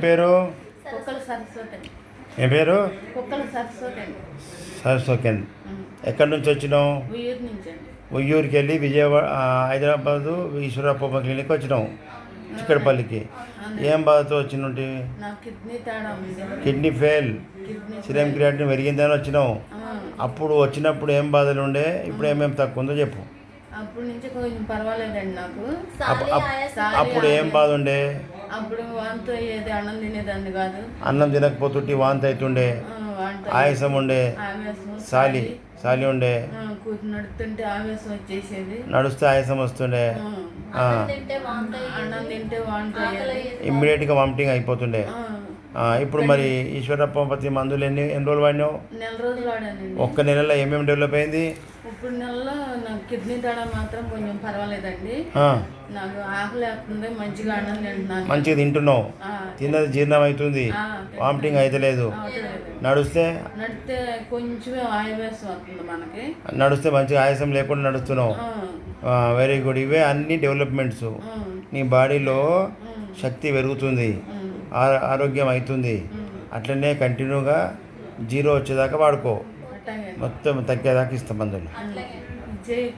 పేరు కుక్కల సరస్వతి. ఏ పేరు? కుక్కల సరస్వతి అండి. సరస్వతి. ఎక్కడి నుంచి వచ్చినావు? ఉయ్యూరు నుంచి అండి. ఉయ్యూరుకి వెళ్ళి విజయవాడ హైదరాబాదు ఈశ్వరప్ప క్లినిక్ వచ్చినావు చిక్కడపల్లికి. ఏం బాధతో వచ్చినట్టు? నాకు కిడ్నీ తేడా ఉంది. Kidney fail, kidney serum creatinine పెరిగిందని వచ్చినావు. అప్పుడు వచ్చినప్పుడు ఏం బాధలు ఉండే, ఇప్పుడు ఏమేమి తక్కువ ఉందో చెప్పు. అప్పటి నుంచి కొంచెం పర్వాలేదండి నాకు. అప్పుడు ఏం బాధ ఉండే? అప్పుడు వాంతి అయ్యేది, అన్నం తినేదాన్ని కాదు. అన్నం తినకపోతుంటే వాంతి అవుతుండే, ఆయాసం ఉండే, సాలి ఉండే, నడుస్తుంటే ఆవేశం వచ్చేసేది, నడుస్తే ఆయాసం వస్తుండే, అన్నం తింటే వాంతి అయ్యేది, ఇమ్మీడియట్గా వామిటింగ్ అయిపోతుండే. ఇప్పుడు మరి ఈశ్వరప్ప మందులు ఎన్ని రోజులు వాడినావు? నెల రోజులు వాడానండి. ఒక్క నెలలో ఏమేమి డెవలప్ అయింది? ఇప్పుడు నెలలో నాకు కిడ్నీ తేడా మాత్రం కొంచెం పర్వాలేదండి. నాకు ఆకలి లేకుండా మంచిగా అన్నం తింటున్నాను. మంచిగా తింటున్నావు, తిన్నది జీర్ణం అవుతుంది, వామిటింగ్ అవుతలేదు. నడిస్తే కొంచెం ఆయాసం వస్తుంది మనకి. నడిస్తే మంచిగా ఆయాసం లేకుండా నడుస్తున్నావు. Very good. ఇవే అన్ని డెవలప్మెంట్స్. నీ బాడీలో శక్తి పెరుగుతుంది, ఆరోగ్యం అవుతుంది. అట్లనే కంటిన్యూగా 0 వచ్చేదాకా వాడుకో, మొత్తం తగ్గేదాకా ఇస్తాం మందులు.